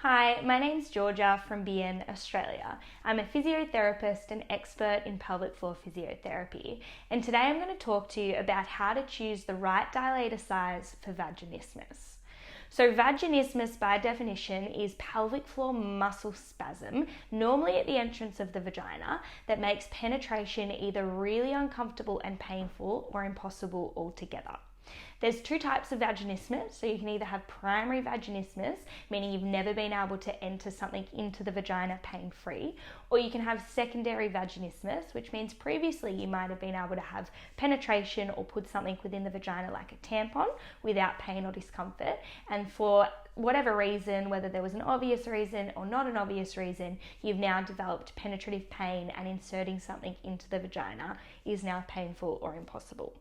Hi, my name's Georgia from Bien, Australia. I'm a physiotherapist and expert in pelvic floor physiotherapy, and today I'm going to talk to you about how to choose the right dilator size for vaginismus. So vaginismus by definition is pelvic floor muscle spasm, normally at the entrance of the vagina, that makes penetration either really uncomfortable and painful or impossible altogether. There's two types of vaginismus, so you can either have primary vaginismus, meaning you've never been able to enter something into the vagina pain-free, or you can have secondary vaginismus, which means previously you might have been able to have penetration or put something within the vagina like a tampon without pain or discomfort, and for whatever reason, whether there was an obvious reason or not an obvious reason, you've now developed penetrative pain and inserting something into the vagina is now painful or impossible.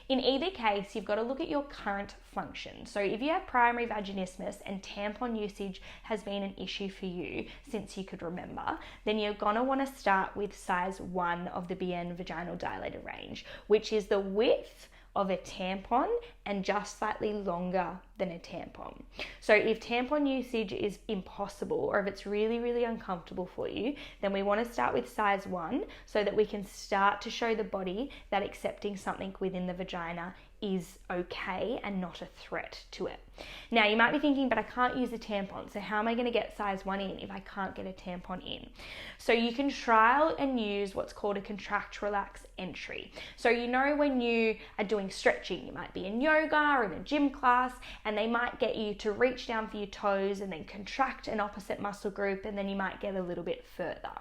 In either case, you've got to look at your current function. So if you have primary vaginismus and tampon usage has been an issue for you since you could remember, then you're going to want to start with size 1 of the Bien vaginal dilator range, which is the width of a tampon and just slightly longer than a tampon. So if tampon usage is impossible or if it's really, really uncomfortable for you, then we want to start with size 1 so that we can start to show the body that accepting something within the vagina is okay and not a threat to it. Now you might be thinking, but I can't use a tampon, so how am I going to get size 1 in if I can't get a tampon in? So you can trial and use what's called a contract relax entry. So you know when you are doing stretching, you might be in yoga or in a gym class, and they might get you to reach down for your toes and then contract an opposite muscle group, and then you might get a little bit further.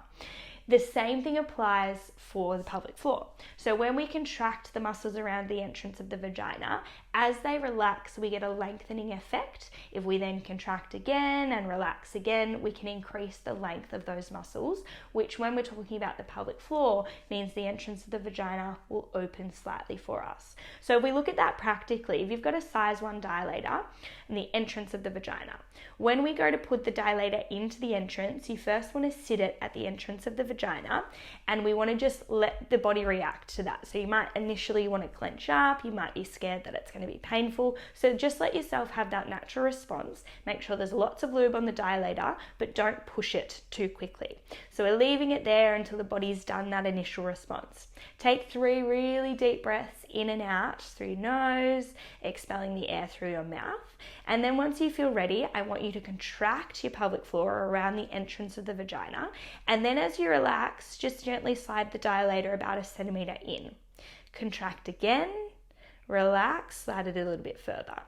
The same thing applies for the pelvic floor. So when we contract the muscles around the entrance of the vagina, as they relax, we get a lengthening effect. If we then contract again and relax again, we can increase the length of those muscles, which when we're talking about the pelvic floor means the entrance of the vagina will open slightly for us. So if we look at that practically, if you've got a size 1 dilator and the entrance of the vagina, when we go to put the dilator into the entrance, you first want to sit it at the entrance of the vagina, and we want to just let the body react to that. So you might initially want to clench up, you might be scared that it's going to be painful, so just let yourself have that natural response. Make sure there's lots of lube on the dilator, but don't push it too quickly. So we're leaving it there until the body's done that initial response. Take 3 really deep breaths in and out through your nose, expelling the air through your mouth, and then once you feel ready, I want you to contract your pelvic floor around the entrance of the vagina, and then as you relax, just gently slide the dilator about 1 centimeter in. Contract again, relax, slide it a little bit further.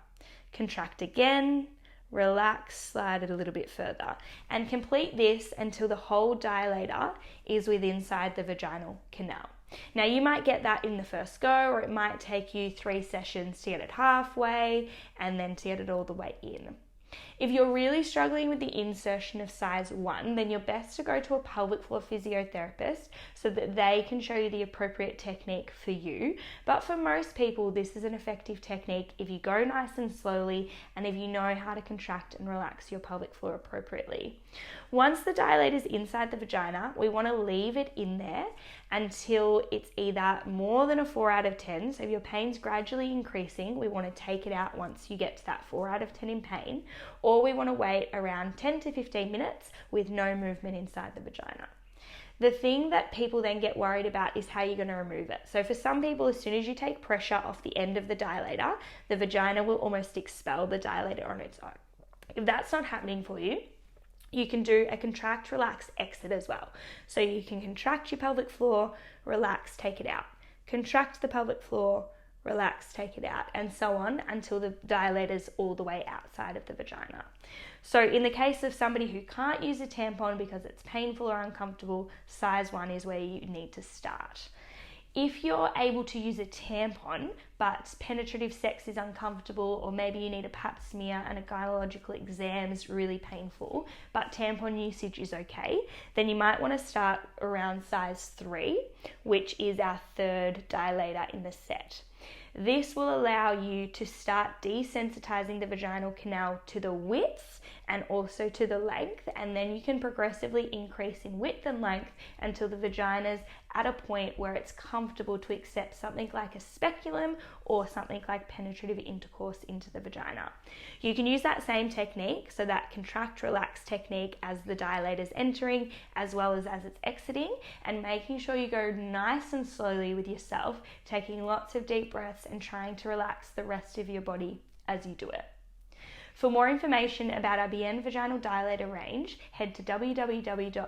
Contract again, relax, slide it a little bit further, and complete this until the whole dilator is within inside the vaginal canal. Now you might get that in the first go, or it might take you 3 sessions to get it halfway and then to get it all the way in. If you're really struggling with the insertion of size 1, then you're best to go to a pelvic floor physiotherapist so that they can show you the appropriate technique for you. But for most people, this is an effective technique if you go nice and slowly and if you know how to contract and relax your pelvic floor appropriately. Once the dilator is inside the vagina, we want to leave it in there until it's either more than a 4 out of 10. So if your pain's gradually increasing, we want to take it out once you get to that 4 out of 10 in pain, or we want to wait around 10 to 15 minutes with no movement inside the vagina. The thing that people then get worried about is how you're going to remove it. So for some people, as soon as you take pressure off the end of the dilator, the vagina will almost expel the dilator on its own. If that's not happening for you, you can do a contract, relax, exit as well. So you can contract your pelvic floor, relax, take it out. Contract the pelvic floor, relax, take it out, and so on until the dilator's all the way outside of the vagina. So in the case of somebody who can't use a tampon because it's painful or uncomfortable, size 1 is where you need to start. If you're able to use a tampon, but penetrative sex is uncomfortable, or maybe you need a pap smear and a gynecological exam is really painful, but tampon usage is okay, then you might want to start around size 3, which is our 3rd dilator in the set. This will allow you to start desensitizing the vaginal canal to the width and also to the length, and then you can progressively increase in width and length until the vagina's at a point where it's comfortable to accept something like a speculum or something like penetrative intercourse into the vagina. You can use that same technique, so that contract relax technique, as the dilator's entering as well as it's exiting, and making sure you go nice and slowly with yourself, taking lots of deep breaths and trying to relax the rest of your body as you do it. For more information about our Bien Vaginal Dilator range, head to www.bien.com.au.